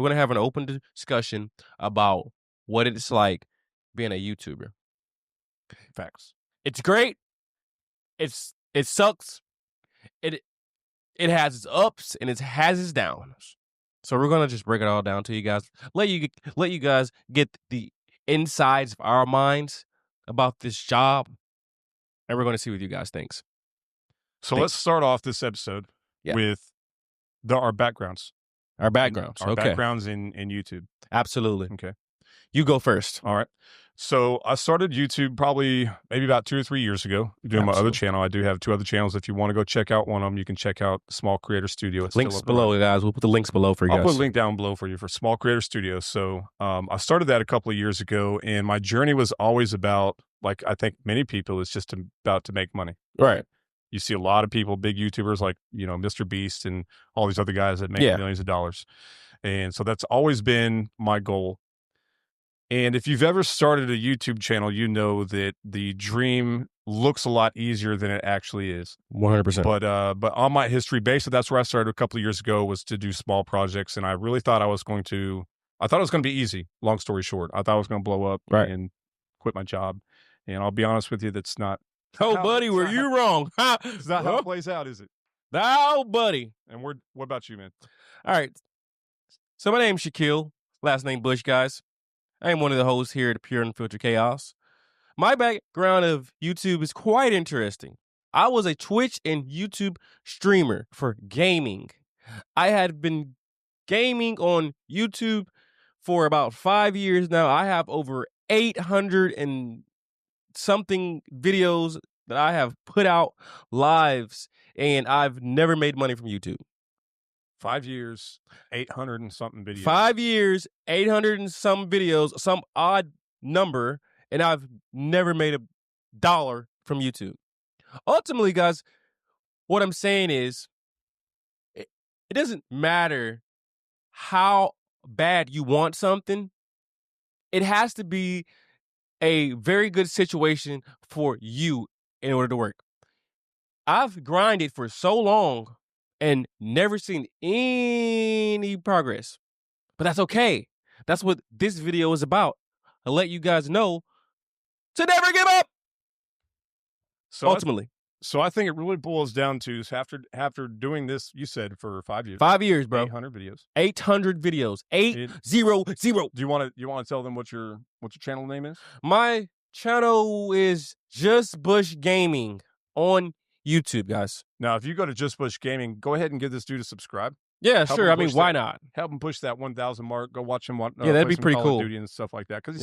We're gonna have an open discussion about what it's like being a YouTuber. Facts. It's great. It sucks. It has its ups and it has its downs. So we're gonna just break it all down to you guys. Let you guys get the insides of our minds about this job, and we're gonna see what you guys thinks. So let's start off this episode with our backgrounds. Our backgrounds. Our backgrounds in YouTube. Absolutely. Okay. You go first. All right. So I started YouTube maybe about 2 or 3 years ago doing my other channel. I do have 2 other channels. If you want to go check out one of them, you can check out Small Creator Studio. It's links below, guys. We'll put the links below for you guys. I'll put a link down below for you for Small Creator Studio. So I started that a couple of years ago, and my journey was always about, like I think many people, it's just about to make money. Right. You see a lot of people, big YouTubers like, Mr. Beast and all these other guys that make millions of dollars. And so that's always been my goal. And if you've ever started a YouTube channel, you know that the dream looks a lot easier than it actually is. 100%. But on my history base, so that's where I started a couple of years ago, was to do small projects. And I really thought I thought it was going to be easy. Long story short, I thought I was going to blow up and quit my job. And I'll be honest with you, that's not. Oh, buddy, were you wrong? It's not how it plays out, is it? No, buddy. And what about you, man? All right. So my name's Shaquille, last name Bush, guys. I am one of the hosts here at Pure Unfiltered Chaos. My background of YouTube is quite interesting. I was a Twitch and YouTube streamer for gaming. I had been gaming on YouTube for about 5 years now. I have over 800 and something videos that I have put out lives, and I've never made money from YouTube. 5 years, 800 and something videos. 5 years, 800 and some videos, some odd number, and I've never made $1 from YouTube. Ultimately, guys, what I'm saying is, it doesn't matter how bad you want something. It has to be a very good situation for you in order to work. I've grinded for so long and never seen any progress. But that's okay. That's what this video is about. I'll let you guys know to never give up. So ultimately. So I think it really boils down to, after doing this, you said, for 5 years. 5 years, bro. 800 videos. 800 videos. 800. Do you want to tell them what your channel name is? My channel is JustBush Gaming on YouTube, guys. Now, if you go to JustBush Gaming, go ahead and give this dude a subscribe. Yeah, sure. I mean, why not? Help him push that 1,000 mark. Go watch him. Yeah, that'd be pretty Call of cool. Duty and stuff like that, because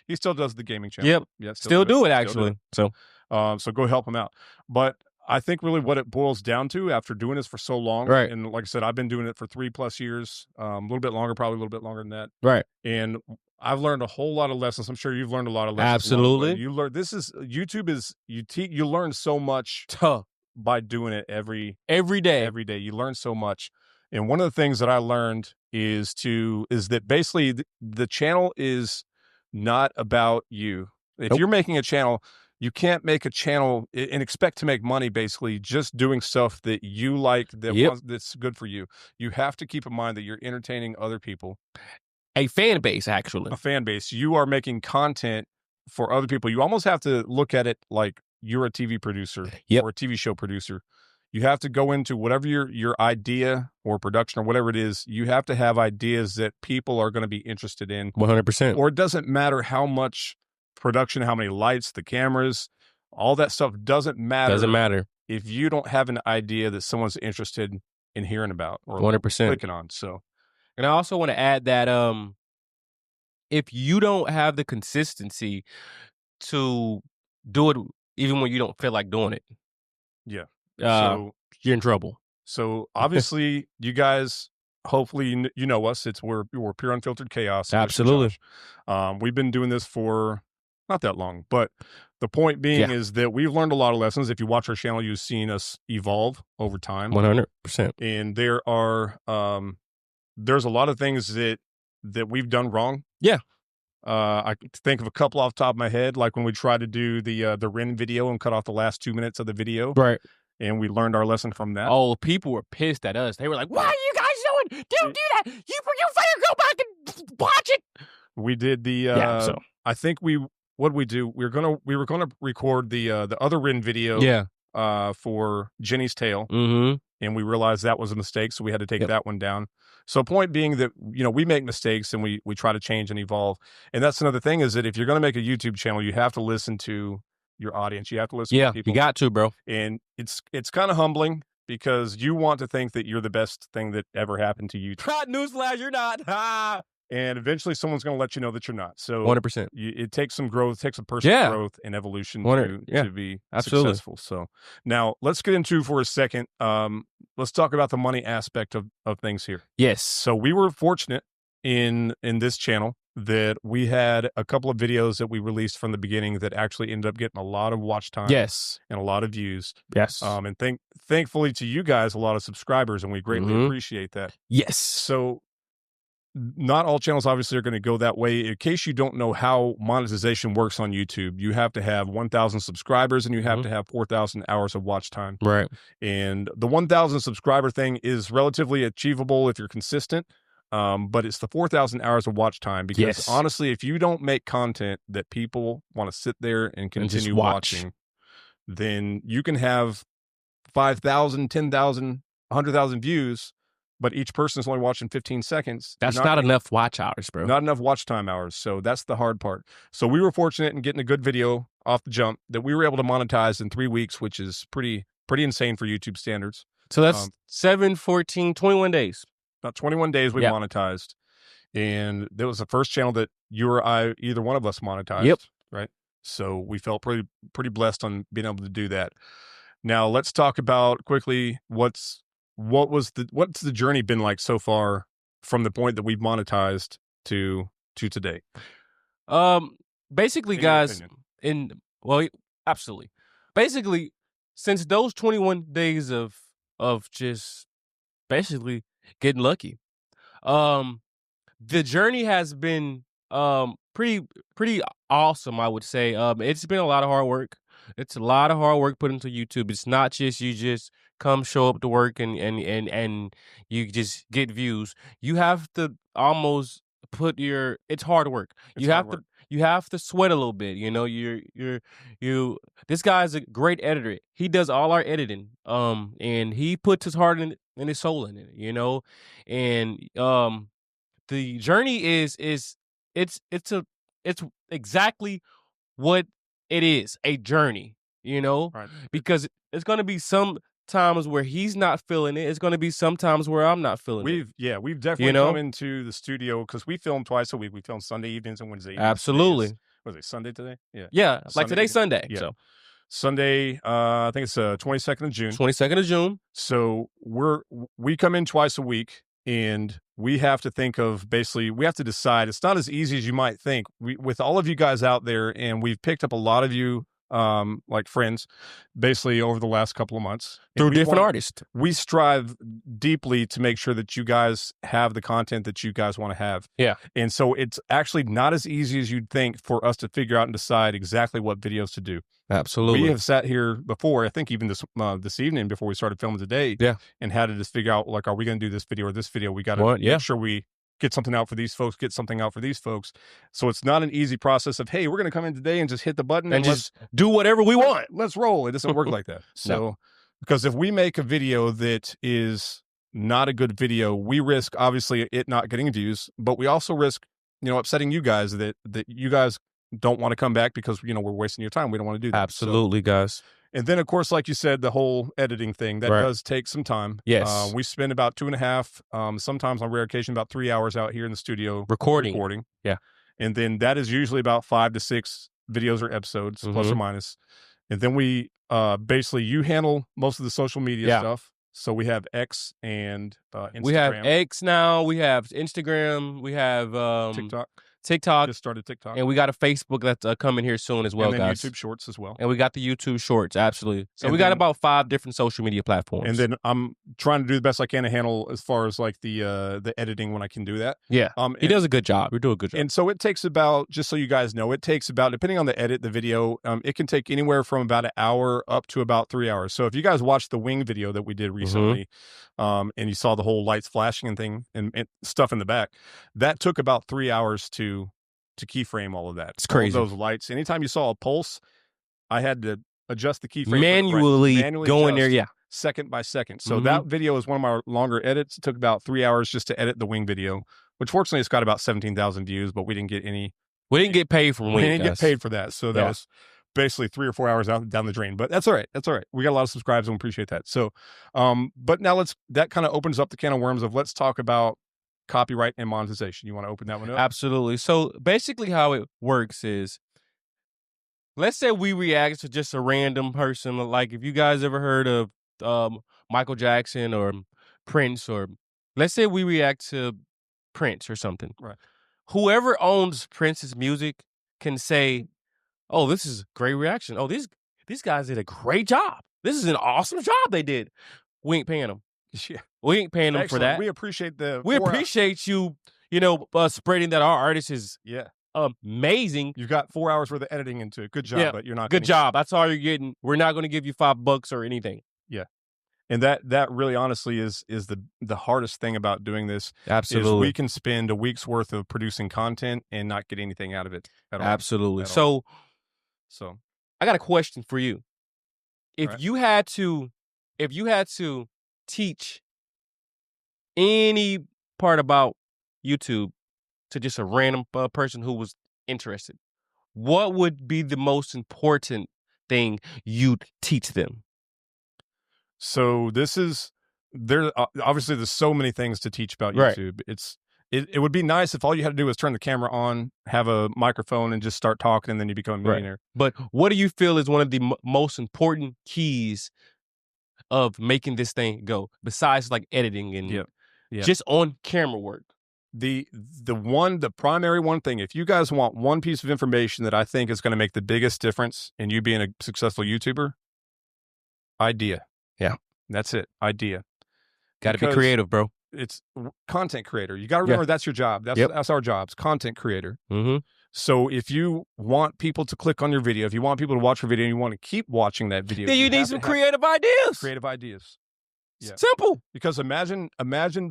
he still does the gaming channel. Yep. Yeah, still do it actually. So go help him out. But I think really what it boils down to, after doing this for so long, right? And like I said, I've been doing it for 3+ years, a little bit longer, probably a little bit longer than that, right? And I've learned a whole lot of lessons. I'm sure you've learned a lot of lessons. Absolutely. You learn. YouTube is you learn so much by doing it every day. Every day you learn so much. And one of the things that I learned is that basically the channel is not about you. If you're making a channel, you can't make a channel and expect to make money basically just doing stuff that you like, that's good for you. You have to keep in mind that you're entertaining other people. A fan base, actually. A fan base. You are making content for other people. You almost have to look at it like you're a TV producer or a TV show producer. You have to go into whatever your idea or production or whatever it is. You have to have ideas that people are going to be interested in. 100%. Or it doesn't matter how much production, how many lights, the cameras, all that stuff doesn't matter. Doesn't matter if you don't have an idea that someone's interested in hearing about or 100% clicking on. So, and I also want to add that if you don't have the consistency to do it, even when you don't feel like doing it, so you're in trouble. So obviously, you guys, hopefully you know us. We're Pure Unfiltered Chaos. Absolutely. We've been doing this for not that long, but the point being is that we've learned a lot of lessons. If you watch our channel, you've seen us evolve over time. 100%. And there's a lot of things that we've done wrong. Yeah. I can think of a couple off the top of my head, like when we tried to do the Ren video and cut off the last 2 minutes of the video. Right. And we learned our lesson from that. Oh, people were pissed at us. They were like, "What are you guys doing? Don't do that! You better go back we did the Yeah. I think what did we do? We were gonna record the other Rin video for Jenny's Tale. Mm-hmm. And we realized that was a mistake, so we had to take Yep. that one down. So point being that, we make mistakes and we try to change and evolve. And that's another thing, is that if you're going to make a YouTube channel, you have to listen to your audience. You have to listen to people. You got to, bro. And it's kind of humbling, because you want to think that you're the best thing that ever happened to YouTube. Newsflash, you're not. And eventually someone's going to let you know that you're not. So 100%. It takes some growth, it takes some personal growth and evolution to be successful. So now let's get into, for a second, let's talk about the money aspect of things here. Yes. So we were fortunate in this channel that we had a couple of videos that we released from the beginning that actually ended up getting a lot of watch time. Yes. And a lot of views. Yes. And thankfully to you guys, a lot of subscribers, and we greatly appreciate that. Yes. So not all channels obviously are going to go that way. In case you don't know how monetization works on YouTube, you have to have 1,000 subscribers and you have to have 4,000 hours of watch time. Right. And the 1,000 subscriber thing is relatively achievable if you're consistent. But it's the 4,000 hours of watch time, because honestly, if you don't make content that people want to sit there and continue watching, then you can have 5,000, 10,000, 100,000 views, but each person's only watching 15 seconds. That's not enough watch hours, bro. Not enough watch time hours. So that's the hard part. So we were fortunate in getting a good video off the jump that we were able to monetize in 3 weeks, which is pretty insane for YouTube standards. So that's 7, 14, 21 days. About 21 days we monetized. And that was the first channel that you or I, either one of us, monetized. Yep. Right. So we felt pretty blessed on being able to do that. Now let's talk about quickly what's the journey been like so far from the point that we've monetized to today. Basically, guys, absolutely. Basically, since those 21 days of just basically getting lucky, the journey has been pretty awesome, I would say. It's been a lot of hard work. It's a lot of hard work put into YouTube. It's not just you just come show up to work and you just get views. You have to almost put it's hard work. You have to sweat a little bit. This guy's a great editor. He does all our editing. And he puts his heart and his soul in it, and the journey is it's exactly what it is, a journey, Right. because it's going to be some times where he's not feeling it. It's going to be some times where I'm not feeling it. We've definitely come into the studio, because we film twice a week. We film Sunday evenings and Wednesday evenings. Absolutely. Was it Sunday today? Yeah. Like today's Sunday. Yeah. So Sunday, I think it's 22nd of June. 22nd of June. So we come in twice a week, and we have to think of, basically, we have to decide. It's not as easy as you might think. With all of you guys out there, and we've picked up a lot of you, like friends, basically over the last couple of months. Through different artists. We strive deeply to make sure that you guys have the content that you guys want to have. Yeah. And so it's actually not as easy as you'd think for us to figure out and decide exactly what videos to do. Absolutely. We have sat here before, I think even this evening before we started filming today, and had to just figure out, like, are we going to do this video or this video? We got to make sure we get something out for these folks, get something out for these folks. So it's not an easy process of, hey, we're going to come in today and just hit the button and just do whatever we want. Let's roll. It doesn't work like that. So, because if we make a video that is not a good video, we risk, obviously, it not getting views, but we also risk, upsetting you guys, that you guys don't want to come back because, we're wasting your time. We don't want to do that. Absolutely, guys. And then, of course, like you said, the whole editing thing, that does take some time. Yes. We spend about 2.5, sometimes on rare occasion, about 3 hours out here in the studio recording. Yeah. And then that is usually about 5 to 6 videos or episodes, plus or minus. And then we basically, you handle most of the social media stuff. So we have X and Instagram. We have X now. We have Instagram. We have TikTok. Just started TikTok. And we got a Facebook that's coming here soon as well, and then guys. YouTube Shorts as well. And we got the YouTube Shorts, absolutely. So and we got about 5 different social media platforms. And then I'm trying to do the best I can to handle as far as like the editing when I can do that. Yeah. He does a good job. We do a good job. And so it takes about, just so you guys know, it takes about, depending on the edit, the video, it can take anywhere from about an hour up to about 3 hours. So if you guys watched the wing video that we did recently, and you saw the whole lights flashing and stuff in the back, that took about 3 hours to to keyframe all of that. It's crazy. All of those lights. Anytime you saw a pulse, I had to adjust the keyframe manually go in there. Yeah. Second by second. So that video is one of my longer edits. It took about 3 hours just to edit the wing video, which fortunately it's got about 17,000 views, but we didn't get any. We didn't get paid for wing. We didn't get paid for that. So that was basically 3 or 4 hours down the drain, but that's all right. That's all right. We got a lot of subscribers and we appreciate that. So, but now that kind of opens up the can of worms of let's talk about copyright and monetization. You want to open that one up? Absolutely. So basically how it works is, let's say we react to just a random person. Like if you guys ever heard of Michael Jackson or Prince, or let's say we react to Prince or something. Right. Whoever owns Prince's music can say, oh, this is a great reaction. Oh, these guys did a great job. This is an awesome job they did. We ain't paying them. Yeah. We ain't paying them for that. We appreciate We appreciate you, spreading that our artist is amazing. You've got 4 hours worth of editing into it. Good job, but you're not good job. That's all you're getting. We're not going to give you $5 or anything. Yeah. And that really honestly is the hardest thing about doing this. Absolutely. Is we can spend a week's worth of producing content and not get anything out of it at all. Absolutely. So I got a question for you. If you had to teach any part about YouTube to just a random person who was interested, what would be the most important thing you'd teach them? So obviously there's so many things to teach about YouTube. It would be nice if all you had to do was turn the camera on, have a microphone, and just start talking, and then you become a millionaire. But what do you feel is one of the most important keys of making this thing go, besides like editing and just on camera work? The primary one thing, if you guys want one piece of information that I think is going to make the biggest difference in you being a successful YouTuber, idea. Yeah. That's it. Idea. Got to be creative, bro. It's content creator. You got to remember that's your job. That's our jobs. Content creator. So if you want people to click on your video, if you want people to watch your video and you want to keep watching that video, then you need some creative ideas. Creative ideas. Yeah. Simple. Because imagine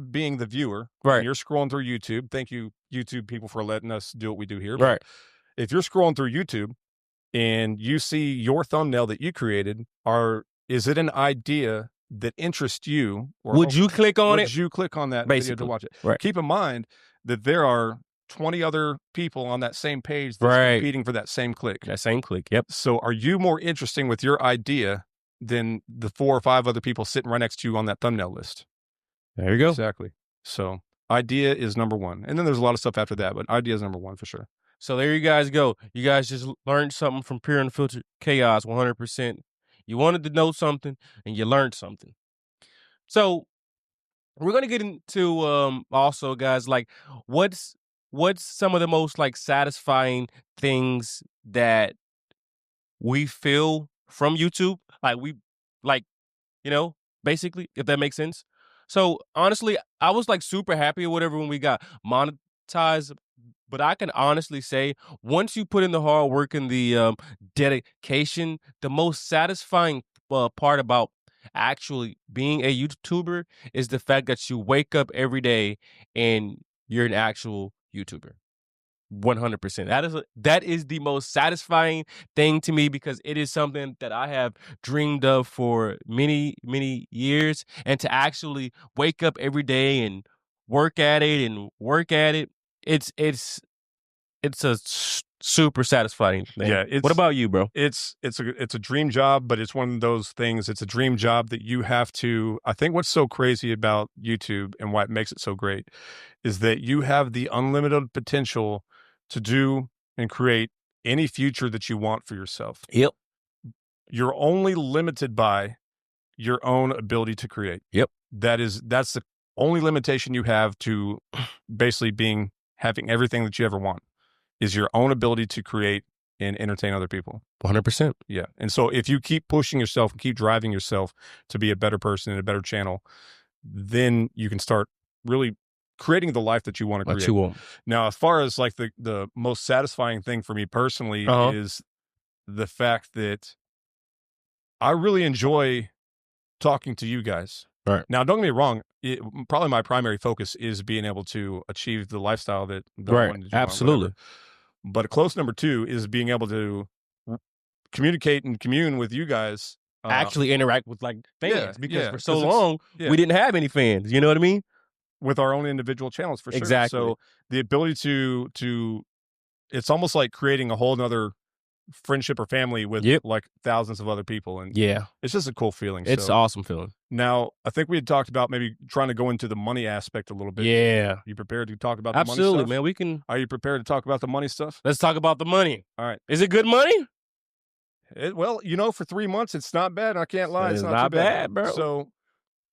being the viewer. Right. And you're scrolling through YouTube. Thank you, YouTube people, for letting us do what we do here. Right. If you're scrolling through YouTube and you see your thumbnail that you created, is it an idea that interests you? Or would you click on it? Would you click on that video to watch it? Right. Keep in mind that there are 20 other people on that same page that's competing for that same click. That same click, yep. So are you more interesting with your idea than the 4 or 5 other people sitting right next to you on that thumbnail list? There you go. Exactly. So idea is number one. And then there's a lot of stuff after that, but idea is number one for sure. So there you guys go. You guys just learned something from Pure Unfiltered Chaos 100%. You wanted to know something and you learned something. So we're going to get into also, guys, like what's some of the most like satisfying things that we feel from YouTube? Basically, if that makes sense. So honestly, I was like super happy or whatever when we got monetized. But I can honestly say, once you put in the hard work and the dedication, the most satisfying part about actually being a YouTuber is the fact that you wake up every day and you're an actual YouTuber. 100%. That is the most satisfying thing to me, because it is something that I have dreamed of for many, many years. And to actually wake up every day and work at it, it's a super satisfying thing. Yeah. What about you, bro? It's a dream job, but it's one of those things. It's a dream job that you have to. I think what's so crazy about YouTube and why it makes it so great is that you have the unlimited potential to do and create any future that you want for yourself. Yep. You're only limited by your own ability to create. Yep. That's the only limitation you have to basically having everything that you ever want, is your own ability to create and entertain other people. 100%. Yeah. And so if you keep pushing yourself and keep driving yourself to be a better person and a better channel, then you can start really creating the life that you want to create. What you want. Now, as far as like the most satisfying thing for me personally is the fact that I really enjoy talking to you guys. Right. Now, don't get me wrong. Probably my primary focus is being able to achieve the lifestyle that I wanted to do. Absolutely. But close number 2 is being able to communicate and commune with you guys. Actually interact with like fans because for so long we didn't have any fans. You know what I mean? With our own individual channels for sure. Exactly. So the ability to it's almost like creating a whole nother friendship or family with like thousands of other people. And it's just a cool feeling. It's an awesome feeling. Now, I think we had talked about maybe trying to go into the money aspect a little bit. Yeah. You prepared to talk about the money stuff? Absolutely, man. We can. Are you prepared to talk about the money stuff? Let's talk about the money. All right. Is it good money? Well, for 3 months, it's not bad. I can't lie. It's not too bad, bro. So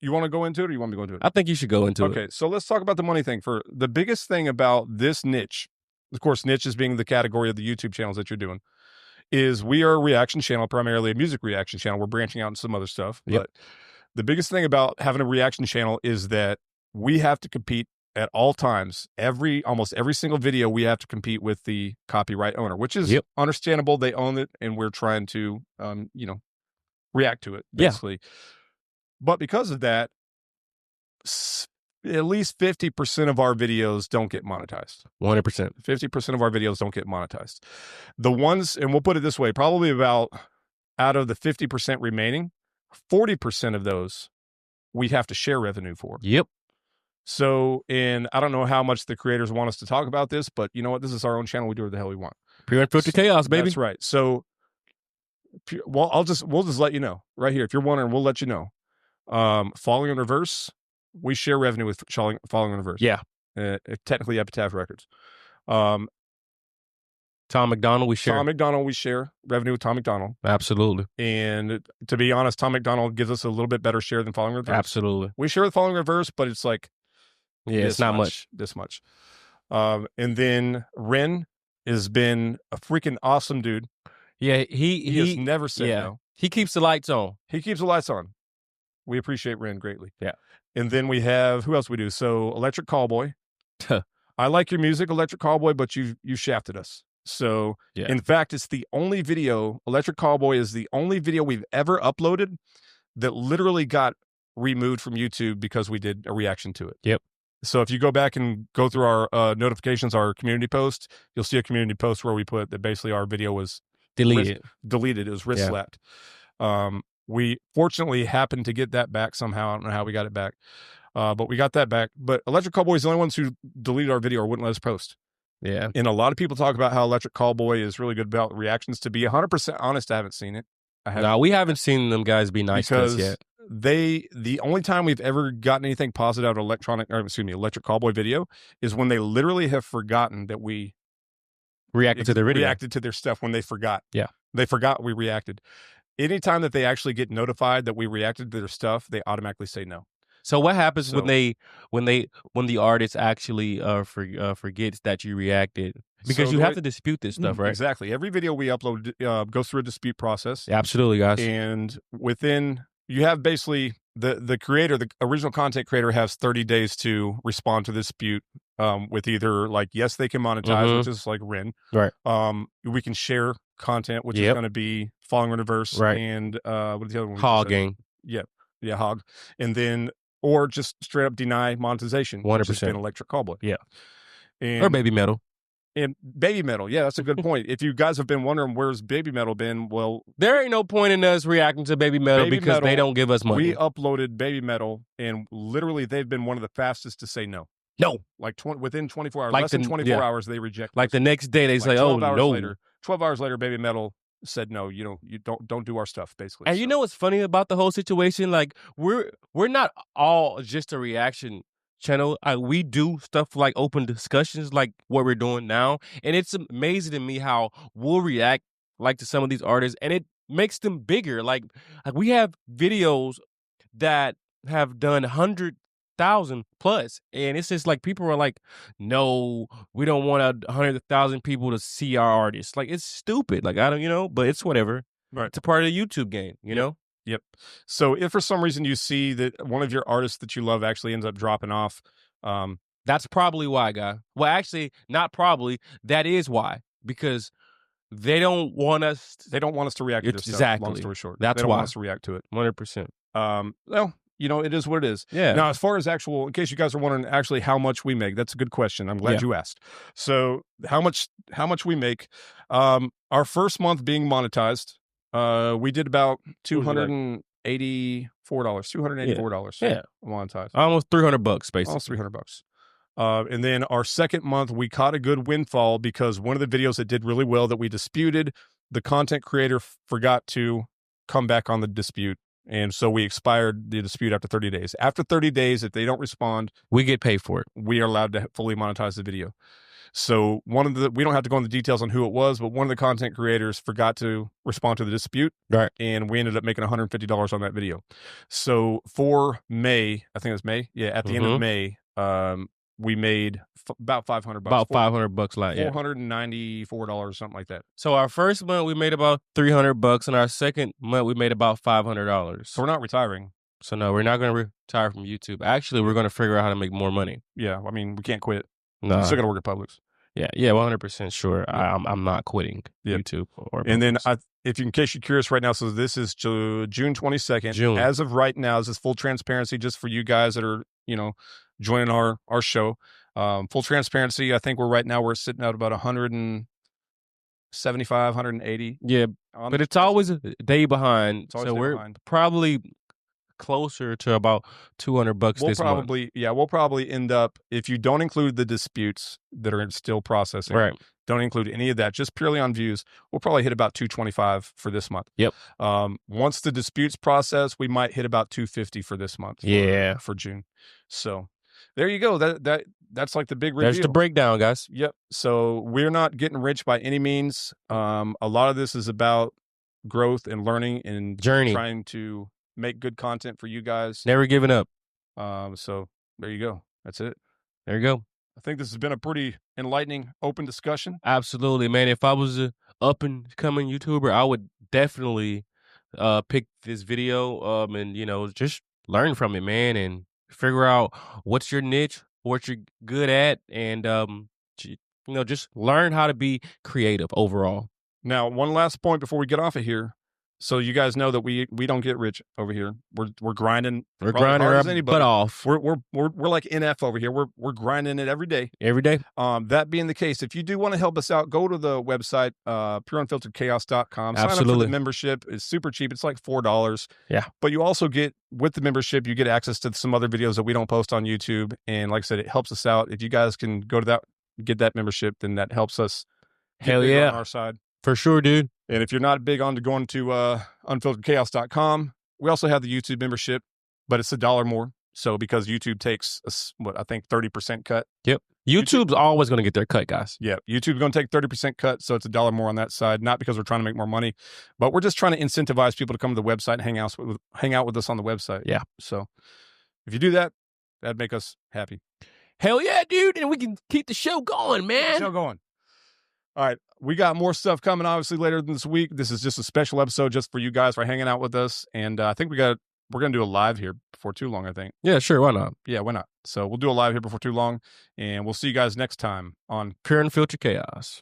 you want to go into it or you want me to go into it? I think you should go into it. Okay. So let's talk about the money thing. For the biggest thing about this niche, of course, niche is being the category of the YouTube channels that you're doing, is we are a reaction channel, primarily a music reaction channel. We're branching out into some other stuff. But the biggest thing about having a reaction channel is that we have to compete at all times. Almost every single video, we have to compete with the copyright owner, which is understandable. They own it, and we're trying to, react to it, basically. But because of that, at least 50% of our videos don't get monetized. 100%. 50% of our videos don't get monetized. The ones, and we'll put it this way, probably about out of the 50% remaining, 40% of those we have to share revenue for. Yep. So, and I don't know how much the creators want us to talk about this, but you know what? This is our own channel. We do what the hell we want. Pure unfiltered chaos, baby. That's right. So, well, we'll just let you know right here. If you're wondering, we'll let you know. Falling in Reverse, we share revenue with Falling in Reverse. Yeah. Technically Epitaph Records. Tom McDonald, we share. Tom McDonald, we share revenue with Tom McDonald. Absolutely. And to be honest, Tom McDonald gives us a little bit better share than Falling in Reverse. Absolutely. We share with Falling in Reverse, but it's like, it's not much. This much. And then Ren has been a freaking awesome dude. Yeah, he has never said no. He keeps the lights on. He keeps the lights on. We appreciate Ren greatly. Yeah. And then we have, who else we do? So Electric Callboy. I like your music, Electric Callboy, but you shafted us. So in fact, it's the only video, Electric Callboy is the only video we've ever uploaded that literally got removed from YouTube because we did a reaction to it. Yep. So if you go back and go through our notifications, our community post, you'll see a community post where we put that basically our video was deleted. It was wrist slapped. We fortunately happened to get that back somehow. I don't know how we got it back, but we got that back. But Electric Callboy is the only ones who deleted our video or wouldn't let us post. Yeah. And a lot of people talk about how Electric Callboy is really good about reactions. To be 100% honest, I haven't seen it. No, we haven't seen them guys be nice to us yet. The only time we've ever gotten anything positive out of Electric Callboy video is when they literally have forgotten that we reacted to their video. Reacted to their stuff when they forgot. Yeah. They forgot we reacted. Anytime that they actually get notified that we reacted to their stuff, they automatically say no. So what happens when the artist actually forgets that you reacted? Because you have to dispute this stuff, right? Exactly. Every video we upload goes through a dispute process. Absolutely, guys. And you have basically the creator, the original content creator, has 30 days to respond to the dispute with either like, yes, they can monetize, which is like Ren. Right. We can share content, which is going to be Falling in Reverse. Right. And what is the other one? Hogging. Yeah, Hog. And then, or just straight up deny monetization. 100%. Which has been Electric Callboy. Yeah. And, or Baby Metal. And Baby Metal. Yeah, that's a good point. If you guys have been wondering where's Baby Metal been, well, there ain't no point in us reacting to Baby Metal because they don't give us money. We uploaded Baby Metal, and literally they've been one of the fastest to say no. No. Like within 24 hours, less than 24 hours, they reject. Like the next day, they say, "Oh no." 12 hours later, Baby Metal said no. You don't do our stuff, basically. And you know what's funny about the whole situation? Like we're not all just a reaction channel. We do stuff like open discussions, like what we're doing now, and it's amazing to me how we'll react like to some of these artists, and it makes them bigger. Like we have videos that have done 100,000 plus, and it's just like people are like, no, we don't want 100,000 people to see our artists. Like it's stupid. Like I don't, but it's whatever. Right. It's a part of the YouTube game, you know. Yep. So if for some reason you see that one of your artists that you love actually ends up dropping off, that's probably why, guy. Well, actually, not probably. That is why, because they don't want us. They don't want us to react to this stuff. Exactly. Long story short, That's they don't why. want us to react to it. 100%. Well, you know, it is what it is. Yeah. Now, as far as actual, in case you guys are wondering actually how much we make, that's a good question. I'm glad you asked. So how much we make, our first month being monetized, we did about $284, $284. Yeah. Monetized. Almost $300 basically. Almost $300. And then our second month, we caught a good windfall because one of the videos that did really well that we disputed, the content creator forgot to come back on the dispute. And so we expired the dispute after 30 days. After 30 days, if they don't respond, we get paid for it. We are allowed to fully monetize the video. So we don't have to go into the details on who it was, but one of the content creators forgot to respond to the dispute. Right. And we ended up making $150 on that video. So for May, I think it was May. Yeah. At the end of May, we made about $500. About $500, like $494, something like that. So our first month we made about $300, and our second month we made about $500. So we're not retiring. So no, we're not going to retire from YouTube. Actually, we're going to figure out how to make more money. Yeah, I mean, we can't quit. No, we still got to work at Publix. Yeah, 100% sure. Yeah. I'm not quitting YouTube or Publix. And then in case you're curious right now, so this is June 22nd. As of right now, this is full transparency just for you guys that are, you know, joining our show. Full transparency, I think we're sitting at about 175, 180. Yeah, but it's always a day behind. So we're probably closer to about $200 this month. We'll probably end up, if you don't include the disputes that are still processing, right? Don't include any of that, just purely on views, we'll probably hit about 225 for this month. Yep. Once the disputes process, we might hit about 250 for this month. For June. So there you go. That's like the big reveal. There's the breakdown, guys. Yep. So we're not getting rich by any means. A lot of this is about growth and learning and trying to make good content for you guys. Never giving up. So there you go. That's it. There you go. I think this has been a pretty enlightening, open discussion. Absolutely, man. If I was a up and coming YouTuber, I would definitely pick this video and, you know, just learn from it, man, and figure out what's your niche, what you're good at, and you know, just learn how to be creative overall. Now, one last point before we get off of here. So you guys know that we don't get rich over here. We're grinding. We're grinding our butt off. We're like NF over here. We're grinding it every day. Every day. That being the case, if you do want to help us out, go to the website, pureunfilteredchaos.com. Sign up for the membership. It's super cheap. It's like $4. Yeah. But you also get, with the membership, you get access to some other videos that we don't post on YouTube. And like I said, it helps us out. If you guys can go to that, get that membership, then that helps us. Hell yeah. On our side. For sure, dude. And if you're not big on going to unfilteredchaos.com, we also have the YouTube membership, but it's $1 more. So because YouTube takes, I think 30% cut. Yep. YouTube's always going to get their cut, guys. Yeah. YouTube's going to take 30% cut. So it's $1 more on that side. Not because we're trying to make more money, but we're just trying to incentivize people to come to the website and hang out with us on the website. Yeah. So if you do that, that'd make us happy. Hell yeah, dude. And we can keep the show going, man. Show going. All right. We got more stuff coming, obviously, later this week. This is just a special episode just for you guys for hanging out with us. And I think we're going to do a live here before too long, I think. Yeah, sure. Why not? Yeah, why not? So we'll do a live here before too long. And we'll see you guys next time on Pure Unfiltered Chaos.